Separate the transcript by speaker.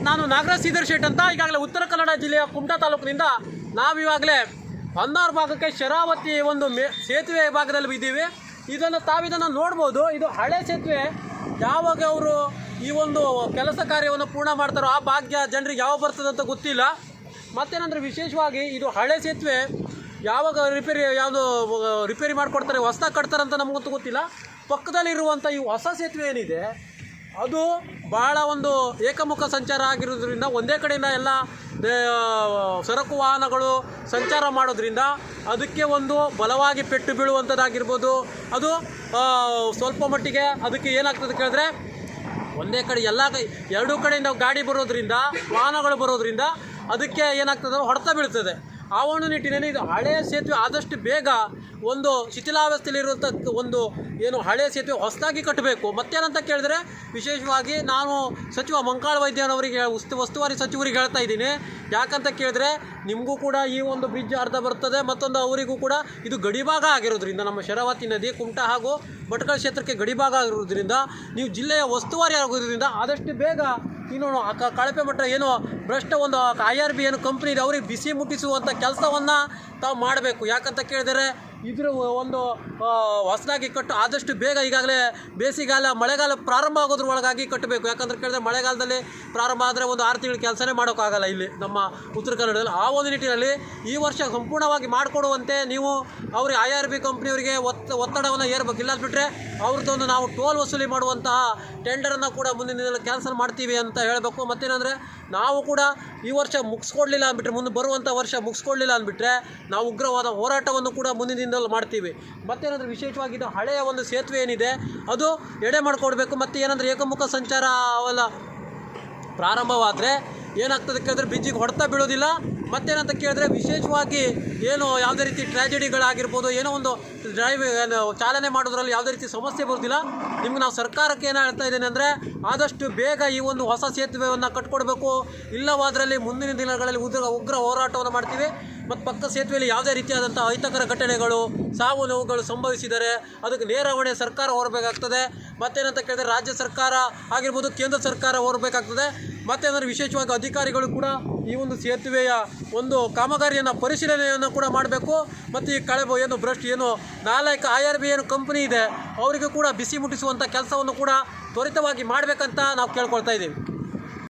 Speaker 1: ನಾನು ನಾಗರಾಜ್ ಶ್ರೀಧರ್ ಶೆಟ್ ಅಂತ. ಈಗಾಗಲೇ ಉತ್ತರ ಕನ್ನಡ ಜಿಲ್ಲೆಯ ಕುಮಟಾ ತಾಲೂಕಿನಿಂದ ನಾವಿವಾಗಲೇ ಹೊನ್ನಾವರ ಭಾಗಕ್ಕೆ ಶರಾವತಿ ಒಂದು ಸೇತುವೆ ಭಾಗದಲ್ಲಿ ಇದ್ದೀವಿ. ತಾವಿದನ್ನು ನೋಡ್ಬೋದು. ಇದು ಹಳೆ ಸೇತುವೆ. ಯಾವಾಗ ಅವರು ಈ ಒಂದು ಕೆಲಸ ಕಾರ್ಯವನ್ನು ಪೂರ್ಣ ಮಾಡ್ತಾರೋ ಆ ಭಾಗ್ಯ ಜನರಿಗೆ ಯಾವಾಗ ಬರ್ತದೆ ಅಂತ ಗೊತ್ತಿಲ್ಲ. ಮತ್ತೇನಂದರೆ ವಿಶೇಷವಾಗಿ ಇದು ಹಳೆ ಸೇತುವೆ ಯಾವಾಗ ರಿಪೇರಿ ಮಾಡಿಕೊಡ್ತಾರೆ, ಹೊಸದಾಗಿ ಕಟ್ತಾರಂತ ನಮಗಂತೂ ಗೊತ್ತಿಲ್ಲ. ಪಕ್ಕದಲ್ಲಿರುವಂಥ ಈ ಹೊಸ ಸೇತುವೆ ಏನಿದೆ ಅದು ಭಾಳ ಒಂದು ಏಕಮುಖ ಸಂಚಾರ ಆಗಿರೋದ್ರಿಂದ ಒಂದೇ ಕಡೆಯಿಂದ ಎಲ್ಲ ಸರಕು ವಾಹನಗಳು ಸಂಚಾರ ಮಾಡೋದ್ರಿಂದ ಅದಕ್ಕೆ ಒಂದು ಬಲವಾಗಿ ಪೆಟ್ಟು ಬೀಳುವಂಥದ್ದಾಗಿರ್ಬೋದು. ಅದು ಸ್ವಲ್ಪ ಮಟ್ಟಿಗೆ ಅದಕ್ಕೆ ಏನಾಗ್ತದೆ ಕೇಳಿದ್ರೆ ಒಂದೇ ಕಡೆ ಎರಡೂ ಕಡೆಯಿಂದ ಗಾಡಿ ಬರೋದ್ರಿಂದ ವಾಹನಗಳು ಬರೋದ್ರಿಂದ ಅದಕ್ಕೆ ಏನಾಗ್ತದೆ ಹೊಡೆತ ಬೀಳ್ತದೆ. ಆ ಒಂದು ನಿಟ್ಟಿನಲ್ಲಿ ಇದು ಹಳೆಯ ಸೇತುವೆ ಆದಷ್ಟು ಬೇಗ ಒಂದು ಶಿಥಿಲಾವಸ್ಥೆಯಲ್ಲಿರುವಂಥ ಒಂದು ಹಳೆಯ ಸೇತುವೆ ಹೊಸದಾಗಿ ಕಟ್ಟಬೇಕು. ಮತ್ತೇನಂತ ಕೇಳಿದ್ರೆ ವಿಶೇಷವಾಗಿ ನಾನು ಸಚಿವ ಮಂಕಾಳ ವೈದ್ಯನವರಿಗೆ ಉಸ್ತುವಾರಿ ಸಚಿವರಿಗೆ ಹೇಳ್ತಾ ಇದ್ದೀನಿ. ಯಾಕಂತ ಕೇಳಿದ್ರೆ ನಿಮಗೂ ಕೂಡ ಈ ಒಂದು ಬ್ರಿಡ್ಜ್ ಅರ್ಧ ಬರ್ತದೆ, ಮತ್ತೊಂದು ಅವರಿಗೂ ಕೂಡ ಇದು ಗಡಿಭಾಗ ಆಗಿರೋದ್ರಿಂದ ನಮ್ಮ ಶರಾವತಿ ನದಿ ಕುಮಟಾ ಹಾಗೂ ಭಟ್ಕಳ ಕ್ಷೇತ್ರಕ್ಕೆ ಗಡಿಭಾಗ ಆಗಿರೋದ್ರಿಂದ ನೀವು ಜಿಲ್ಲೆಯ ಉಸ್ತುವಾರಿ ಆಗೋದ್ರಿಂದ ಆದಷ್ಟು ಬೇಗ ಕಳಪೆ ಮಟ್ಟ ಭ್ರಷ್ಟ ಒಂದು IRB ಕಂಪ್ನಿ ಇದೆ ಅವ್ರಿಗೆ ಬಿಸಿ ಮುಟ್ಟಿಸುವಂಥ ಕೆಲಸವನ್ನು ತಾವು ಮಾಡಬೇಕು. ಯಾಕಂತ ಕೇಳಿದರೆ ಇದ್ರ ಒಂದು ಹೊಸದಾಗಿ ಆದಷ್ಟು ಬೇಗ ಈಗಾಗಲೇ ಬೇಸಿಗೆಗಾಲ ಮಳೆಗಾಲ ಪ್ರಾರಂಭ ಆಗೋದ್ರ ಒಳಗಾಗಿ ಕಟ್ಟಬೇಕು. ಯಾಕಂದ್ರೆ ಕೇಳಿದ್ರೆ ಮಳೆಗಾಲದಲ್ಲಿ ಪ್ರಾರಂಭ ಆದರೆ ಒಂದು 6 ತಿಂಗಳು ಕೆಲಸನೇ ಮಾಡೋಕ್ಕಾಗಲ್ಲ ಇಲ್ಲಿ ನಮ್ಮ ಉತ್ತರ ಕನ್ನಡದಲ್ಲಿ. ಆ ಒಂದು ನಿಟ್ಟಿನಲ್ಲಿ ಈ ವರ್ಷ ಸಂಪೂರ್ಣವಾಗಿ ಮಾಡಿಕೊಡುವಂತೆ ನೀವು ಅವ್ರಿಗೆ IRB ಕಂಪ್ನಿಯವರಿಗೆ ಒತ್ತಡವನ್ನು ಏರ್ಬೇಕು. ಇಲ್ಲ ಬಿಟ್ಟರೆ ಅವ್ರದ್ದೊಂದು ನಾವು ಟೋಲ್ ವಸೂಲಿ ಮಾಡುವಂತಹ ಟೆಂಡರನ್ನು ಕೂಡ ಮುಂದಿನ ದಿನದಲ್ಲಿ ಕ್ಯಾನ್ಸಲ್ ಮಾಡ್ತೀವಿ ಅಂತ ಹೇಳಬೇಕು. ಮತ್ತೇನೆಂದರೆ ನಾವು ಕೂಡ ಈ ವರ್ಷ ಮುಗಿಸ್ಕೊಡ್ಲಿಲ್ಲ ಅಂದ್ಬಿಟ್ರೆ ಮುಂದೆ ಬರುವಂಥ ವರ್ಷ ಮುಗಿಸ್ಕೊಡ್ಲಿಲ್ಲ ಅಂದ್ಬಿಟ್ರೆ ನಾವು ಉಗ್ರವಾದ ಹೋರಾಟವನ್ನು ಕೂಡ ಮುಂದಿನ ದಿನದಲ್ಲಿ ಮಾಡ್ತೀವಿ. ಮತ್ತೇನಂದರೆ ವಿಶೇಷವಾಗಿ ಇದು ಹಳೆಯ ಒಂದು ಸೇತುವೆ ಏನಿದೆ ಅದು ಎಡೆ ಮಾಡಿಕೊಡ್ಬೇಕು. ಮತ್ತು ಏನಂದರೆ ಏಕಮುಖ ಸಂಚಾರ ಅವೆಲ್ಲ ಪ್ರಾರಂಭವಾದರೆ ಏನಾಗ್ತದೆ ಕೇಳಿದ್ರೆ ಬ್ರಿಡ್ಜಿಗೆ ಹೊಡೆತ ಬೀಳೋದಿಲ್ಲ. ಮತ್ತೇನಂತ ಕೇಳಿದ್ರೆ ವಿಶೇಷವಾಗಿ ಯಾವುದೇ ರೀತಿ ಟ್ರ್ಯಾಜಿಡಿಗಳಾಗಿರ್ಬೋದು, ಒಂದು ಚಾಲನೆ ಮಾಡೋದ್ರಲ್ಲಿ ಯಾವುದೇ ರೀತಿ ಸಮಸ್ಯೆ ಬರೋದಿಲ್ಲ. ನಿಮ್ಗೆ ನಾವು ಸರ್ಕಾರಕ್ಕೆ ಏನು ಹೇಳ್ತಾ ಇದ್ದೇನೆ ಅಂದರೆ ಆದಷ್ಟು ಬೇಗ ಈ ಒಂದು ಹೊಸ ಸೇತುವೆಯನ್ನು ಕಟ್ಕೊಡ್ಬೇಕು. ಇಲ್ಲವಾದ್ರಲ್ಲಿ ಮುಂದಿನ ದಿನಗಳಲ್ಲಿ ಉಗ್ರ ಹೋರಾಟವನ್ನು ಮಾಡ್ತೀವಿ. ಮತ್ತು ಪಕ್ಕ ಸೇತುವೆಯಲ್ಲಿ ಯಾವುದೇ ರೀತಿಯಾದಂಥ ಅಹಿತಕರ ಘಟನೆಗಳು, ಸಾವು ನೋವುಗಳು ಸಂಭವಿಸಿದರೆ ಅದಕ್ಕೆ ನೇರ ಹೊಣೆ ಸರ್ಕಾರ ಹೊರಬೇಕಾಗ್ತದೆ. ಮತ್ತೇನಂತ ಕೇಳಿದ್ರೆ ರಾಜ್ಯ ಸರ್ಕಾರ ಆಗಿರ್ಬೋದು, ಕೇಂದ್ರ ಸರ್ಕಾರ ಹೊರಬೇಕಾಗ್ತದೆ. ಮತ್ತೇನಾದರೂ ವಿಶೇಷವಾಗಿ ಅಧಿಕಾರಿಗಳು ಕೂಡ ಈ ಒಂದು ಸೇತುವೆಯ ಒಂದು ಕಾಮಗಾರಿಯನ್ನು ಪರಿಶೀಲನೆಯನ್ನು ಕೂಡ ಮಾಡಬೇಕು. ಮತ್ತು ಈ ಭ್ರಷ್ಟ ನಾಲ್ಕು IRB ಕಂಪನಿ ಇದೆ ಅವರಿಗೂ ಕೂಡ ಬಿಸಿ ಮುಟ್ಟಿಸುವಂಥ ಕೆಲಸವನ್ನು ಕೂಡ ತ್ವರಿತವಾಗಿ ಮಾಡಬೇಕಂತ ನಾವು ಕೇಳ್ಕೊಳ್ತಾ ಇದ್ದೀವಿ.